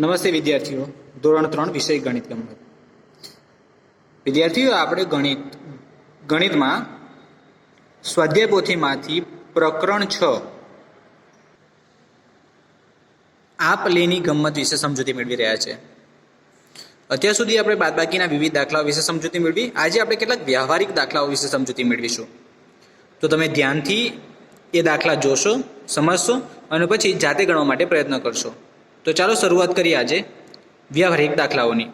નમસ્તે વિદ્યાર્થીઓ, ધોરણ 3 વિષય ગણિત ગમત. વિદ્યાર્થીઓ, આપણે ગણિતમાં સ્વાધ્યાય પોથીમાંથી પ્રકરણ 6 આપ લેની ગમત વિશે સમજૂતી મેળવી રહ્યા છે. અત્યાર સુધી આપણે બાદબાકીના વિવિધ દાખલાઓ વિશે સમજૂતી મેળવી. આજે આપણે કેટલાક વ્યવહારિક દાખલાઓ વિશે સમજૂતી મેળવીશું. તો તમે ધ્યાનથી એ દાખલા જોશો, સમજશો અને પછી જાતે ગણવા માટે પ્રયત્ન કરશો. તો ચાલો શરૂઆત કરીએ આજે વ્યવહારિક દાખલાઓની.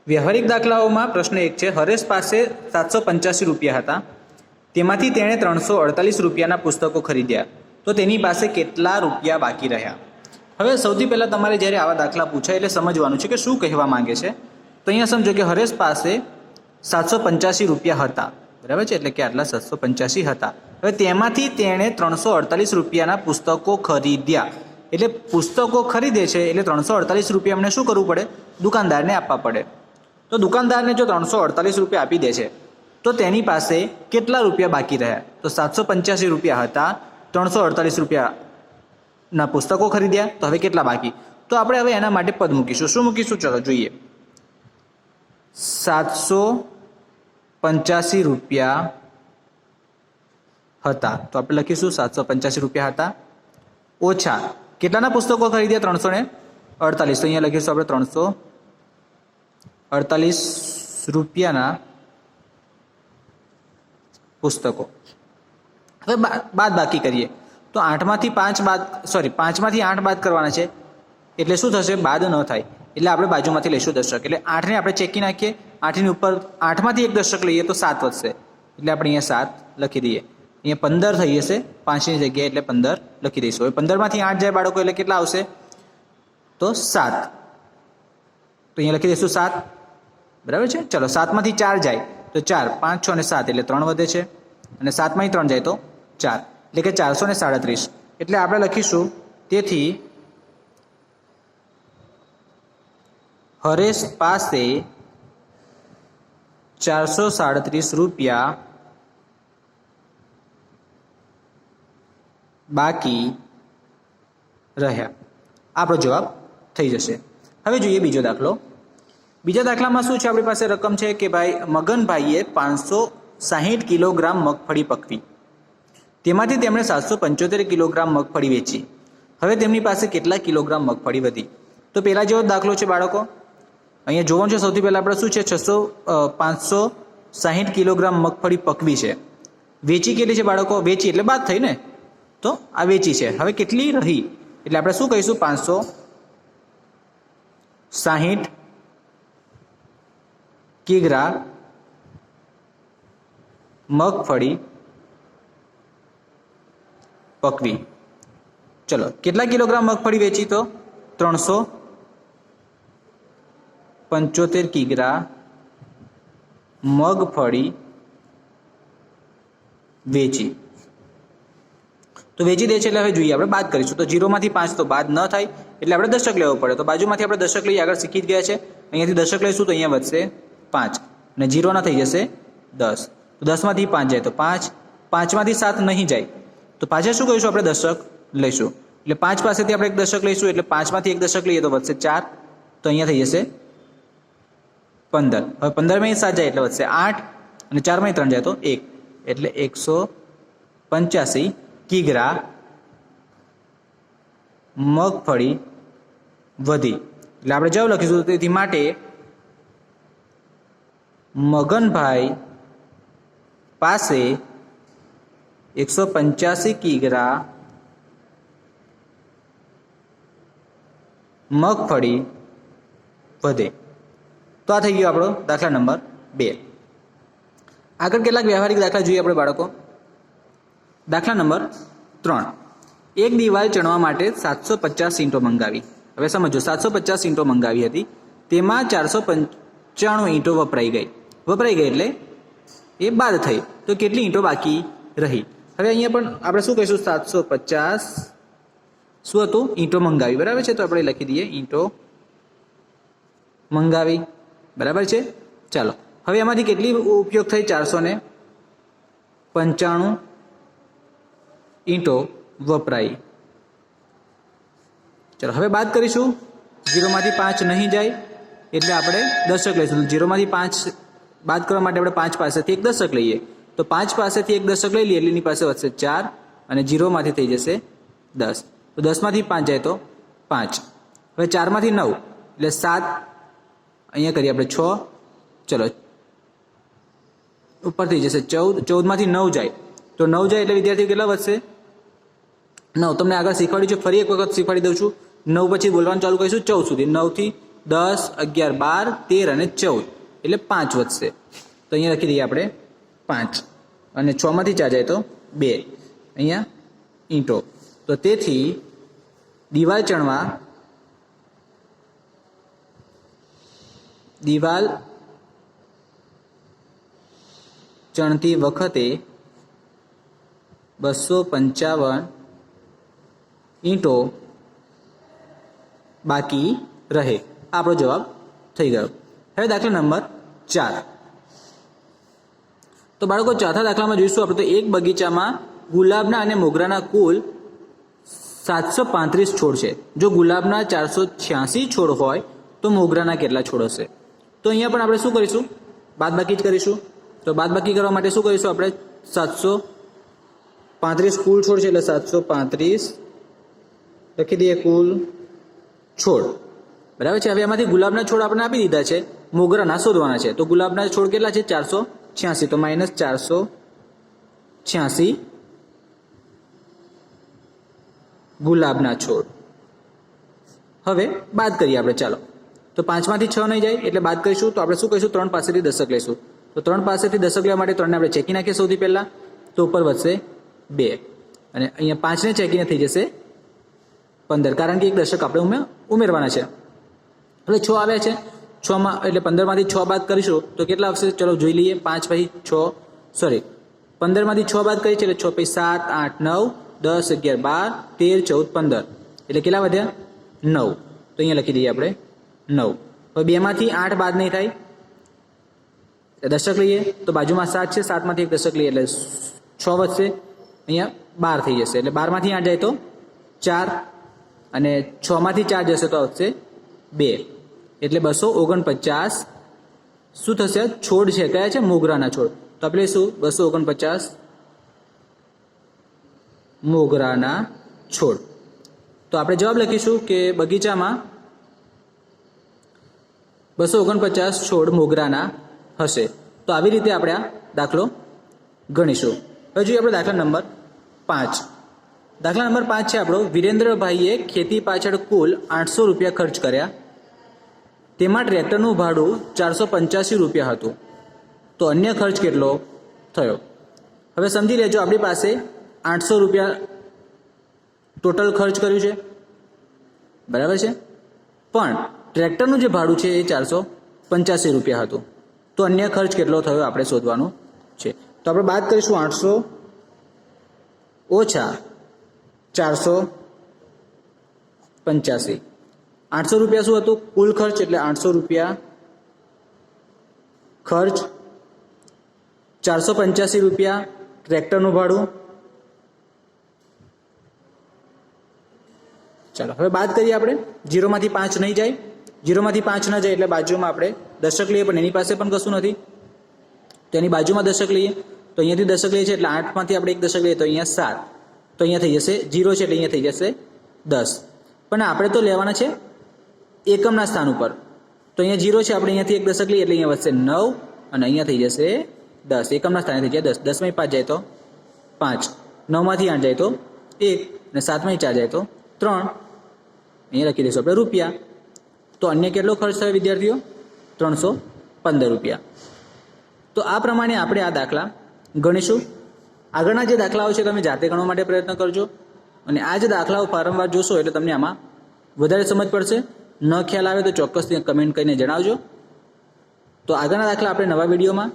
વ્યવહારિક દાખલાઓમાં પ્રશ્ન 1 છે. હરેશ પાસે 785 રૂપિયા હતા. તેમાંથી તેણે 348 રૂપિયાના પુસ્તકો ખરીદ્યા. તો તેની પાસે કેટલા રૂપિયા બાકી રહ્યા? હવે સૌથી પહેલાં તમારે જ્યારે આવા દાખલા પૂછાય એટલે સમજવાનું છે કે શું કહેવા માંગે છે. તો અહીંયા સમજો કે હરેશ પાસે 785 રૂપિયા હતા, બરાબર છે, એટલે કે આટલા 785 હતા. હવે તેમાંથી તેણે 348 રૂપિયાના પુસ્તકો ખરીદ્યા. એટલે પુસ્તકો ખરીદે છે એટલે 348 રૂપિયા અમને શું કરવું પડે? દુકાનદારને આપવા પડે. તો દુકાનદારને જો 348 રૂપિયા આપી દે છે તો તેની પાસે કેટલા રૂપિયા બાકી રહ્યા? તો 785 રૂપિયા હતા, 348 રૂપિયાના પુસ્તકો ખરીદ્યા, તો હવે કેટલા બાકી? તો આપણે હવે એના માટે પદ મૂકીશું. શું મૂકીશું? ચલો જોઈએ. 785 રૂપિયા હતા, તો આપણે લખીશું 785 રૂપિયા હતા, ઓછા કેટલાના પુસ્તકો ખરીદ્યા? 348. તો અહીંયા લખીશું આપણે 348 રૂપિયાના પુસ્તકો. હવે બાદ બાકી કરીએ તો 8માંથી 5 બાદ, સોરી 5માંથી 8 બાદ કરવાના છે એટલે શું થશે? બાદ ન થાય એટલે આપણે બાજુમાંથી લઈશું દશક. એટલે 8ને આપણે ચેકી નાખીએ, 8ની ઉપર 8માંથી એક દશક લઈએ તો 7 વધશે, એટલે આપણે અહીંયા 7 લખી દઈએ. અહીંયા 15 થઈ જશે 5ની જગ્યાએ, એટલે 15 લખી દઈશું. હવે 15માંથી 8 જાય બાળકો એટલે કેટલા આવશે? તો 7. તો અહીંયા લખી દઈશું 7, બરાબર છે. ચલો 7માંથી 4 જાય તો 4, 5, 6 અને 7 એટલે 3 વધે છે, અને 7માંથી 3 જાય તો 4 એટલે કે 437. એટલે આપણે લખીશું તેથી હરેશ પાસે 437 રૂપિયા બાકી રહ્યા. આપણો જવાબ થઈ જશે. હવે જોઈએ બીજો દાખલો. બીજા દાખલામાં શું છે? આપણી પાસે રકમ છે કે ભાઈ મગનભાઈએ 560 કિલોગ્રામ મગફળી પકવી. તેમાંથી તેમણે 775 કિલોગ્રામ મગફળી વેચી. હવે તેમની પાસે કેટલા કિલોગ્રામ મગફળી વધી? તો પહેલા જેવો દાખલો છે બાળકો. અહીંયા જોવાનું છે સૌથી પહેલાં આપણે શું છે? 560 કિલોગ્રામ મગફળી પકવી છે. વેચી કેટલી છે બાળકો? વેચી એટલે બાદ થઈ ને, તો આ વેચી છે. હવે કેટલી રહી? એટલે આપણે શું કહીશું? 560 કિગ્રા મગફળી પકવી. ચલો કેટલા કિલોગ્રામ મગફળી વેચી? તો 375 કિગ્રા મગફળી વેચી. તો વેચી દે છે એટલે હવે જોઈએ આપણે બાદ કરીશું. તો 0માંથી 5 તો બાદ ન થાય એટલે આપણે દશક લેવો પડે. તો બાજુમાંથી આપણે દશક લઈએ, આગળ શીખી જ ગયા છે. અહીંયાથી દશક લઈશું તો અહીંયા વધશે 5 અને 0 ના થઈ જશે 10. તો 10માંથી 5 જાય તો 5, 5માંથી 7 નહીં જાય તો પાછા શું કહીશું? આપણે દશક લઈશું. એટલે 5 પાસેથી આપણે એક દશક લઈશું એટલે 5માંથી એક દશક લઈએ તો વધશે 4, તો અહીંયા થઈ જશે 15. હવે 15માંથી 7 જાય એટલે વધશે 8 અને 4માંથી 3 જાય તો 1 એટલે 185 કિગ્રા મગફળી વધી. એટલે આપણે જવાબ લખીશું. તેથી માટે મગનભાઈ પાસે 185 કિગ્રા મગફળી વધે. તો આ થઈ ગયો આપણો દાખલા નંબર 2. આગળ કેટલાક વ્યવહારિક દાખલા જોઈએ આપણે બાળકો. દાખલા નંબર 3. એક દિવાલ ચણવા માટે 750 ઈંટો મંગાવી. હવે સમજો 750 ઈંટો મંગાવી હતી, તેમાં 495 ઈંટો વપરાઈ ગઈ એટલે એ બાદ થઈ. તો કેટલી ઈંટો બાકી રહી? હવે અહીંયા પણ આપણે શું કહીશું? 750 શું હતું? ઈંટો મંગાવી, બરાબર છે. તો આપણે લખી દઈએ ઈંટો મંગાવી, બરાબર છે. ચાલો હવે એમાંથી કેટલી ઉપયોગ થઈ? 495 ઈંટો વપરાઈ. ચલો હવે બાદ કરીશું. 0 માંથી 5 નહીં જાય એટલે આપણે દશક લઈશું. 0 માંથી 5 બાદ કરવા માટે આપણે 5 પાસેથી એક દશક લઈએ. તો 5 પાસેથી એક દશક લઈ લઈએ એટલે એની પાસે વધશે 4 અને 0 માંથી થઈ જશે 10. તો 10 માંથી 5 જાય તો 5. હવે 4 માંથી 9 એટલે 7. અહીંયા કરીએ આપણે 6. ચલો ઉપર થઈ જશે 14. 14 માંથી 9 જાય તો 9 જાય એટલે વિદ્યાર્થીઓ કેટલા વધશે? 9. તમને આગળ શીખવાડ્યું છે, ફરી એક વખત શીખવાડી દઉં છું. 9 પછી બોલવાનું ચાલુ કરીશું 14 સુધી. 9 થી 10, 11, 12, 13 અને 14 એટલે 5 વધશે. તો અહીંયા લખી દઈએ આપણે 5 અને 6 માંથી 4 જાય તો 2. અહીંયા ઈંટો. તો તેથી દિવાલ ચણતી વખતે 255 ઈંટો બાકી રહે. આપણો જવાબ થઈ ગયો. હવે દાખલા નંબર 4. તો બાળકો ચોથા દાખલામાં જોઈશું આપણે. તો એક બગીચામાં ગુલાબના અને મોગરાના કુલ 735 છોડ છે. જો ગુલાબના 486 છોડ હોય તો મોગરાના કેટલા છોડ હશે? તો અહીંયા પણ આપણે શું કરીશું? બાદબાકી જ કરીશું. તો બાદબાકી કરવા માટે શું કરીશું આપણે? 735 કુલ છોડ છે એટલે 735 લખી દઈએ કુલ છોડ. બરાબર છે. હવે એમાંથી ગુલાબના છોડ આપણે આપી દીધા છે, મોગરાના શોધવાના છે. તો ગુલાબના છોડ કેટલા છે? 486. તો -486 ગુલાબના છોડ. હવે બાદ કરીએ આપણે. ચાલો, તો 5 માંથી 6 નહીં જાય એટલે બાદ કરીશું. તો આપણે શું કરીશું? 3 પાસેથી દશક લઈશું. તો 3 પાસેથી દશક લેવા માટે 3 ને આપણે ચેકી નાખીએ સૌથી પહેલા. તો ઉપર વધશે 2 અને અહીંયા 5 ને ચેકીને થઈ જશે 15, કારણ કે એક દશક આપણે ઉમેરવાના છે. હવે 6 આવ્યા છે. 6 માં એટલે 15 માંથી 6 બાદ કરીશું તો કેટલા આવશે? ચલો જોઈ લઈએ. 5 પછી 6 સોરી 15 માંથી 6 બાદ કરીએ એટલે 6 પછી 7, 8, 9, 10, 11, 12, 13, 14, 15 એટલે કેટલા વધ્યા? 9. તો અહીંયા લખી દઈએ આપણે 9. હવે 2 માંથી 8 બાદ નહીં થાય, દશક લઈએ તો બાજુમાં 7 છે, 7 માંથી એક દશક લઈએ એટલે 6 વધશે. અહીંયા 12 થઈ જશે એટલે 12 માંથી 8 જાય તો 4 અને 6 માંથી 4 જશે તો આવશે 2 એટલે 249 શું થશે? છોડ છે. કયા છે? મોગરાના છોડ. તો આપણે શું 249 મોગરાના છોડ. તો આપણે જવાબ લખીશું કે બગીચામાં 249 છોડ મોગરાના હશે. તો આવી રીતે આપણે આ દાખલો ગણીશું. હવે જોઈએ આપણે દાખલા નંબર 5. દાખલા નંબર 5 છે આપણો. વિરેન્દ્રભાઈએ ખેતી પાછળ કુલ 800 રૂપિયા ખર્ચ કર્યા. તેમાં ટ્રેક્ટરનું ભાડું 485 રૂપિયા હતું. તો અન્ય ખર્ચ કેટલો થયો? હવે સમજી લેજો, આપણી પાસે 800 રૂપિયા ટોટલ ખર્ચ કર્યું છે, બરાબર છે, પણ ટ્રેક્ટરનું જે ભાડું છે એ 485 રૂપિયા હતું. તો અન્ય ખર્ચ કેટલો થયો આપણે શોધવાનું છે. તો આપણે બાદ કરીશું 800 ઓછા 485. 800 રૂપિયા શું હતું? કુલ ખર્ચ એટલે 800 રૂપિયા ખર્ચ, 485 રૂપિયા ટ્રેક્ટરનું ભાડું. ચાલો હવે બાદ કરીએ આપણે. 0 માંથી 5 નહીં જાય. 0 માંથી 5 ના જાય એટલે બાજુમાં આપણે દશક લઈએ, પણ એની પાસે પણ કશું નથી તો એની બાજુમાં દશક લઈએ. તો અહીંયાથી દશક લઈએ છીએ એટલે 8 માંથી આપણે એક દશક લઈએ તો અહીંયા 7. તો અહીંયા થઈ જશે 0 છે એટલે અહીંયા થઈ જશે 10. પણ આપણે તો લેવાના છે એકમના સ્થાન ઉપર. તો અહીંયા 0 છે, આપણે અહીંયાથી એક દશક લઈએ એટલે અહીંયા વધશે 9 અને અહીંયા થઈ જશે 10. એકમના સ્થાને થઈ જાય 10. 10 માંથી 5 જાય તો 5, 9 માંથી 8 જાય તો 1 અને 7 માંથી 4 જાય તો 3. અહીંયા લખી દઈશું આપણે રૂપિયા. તો અન્ય કેટલો ખર્ચ થયો વિદ્યાર્થીઓ? 315 રૂપિયા. તો આ પ્રમાણે આપણે આ દાખલા ગણીશું. આગળના જે દાખલાઓ છે તમે જાતે ગણવા માટે પ્રયત્ન કરજો અને આ જે દાખલાઓ વારંવાર જોશો એટલે તમને આમાં વધારે સમજ પડશે. ન ખ્યાલ આવે તો ચોક્કસથી કમેન્ટ કરીને જણાવજો. તો આગળના દાખલા આપણે નવા વિડીયોમાં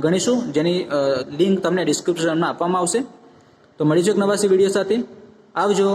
ગણીશું, જેની લિંક તમને ડિસ્ક્રિપ્શનમાં આપવામાં આવશે. તો મળીશું એક નવા વિડીયો સાથે. આવજો.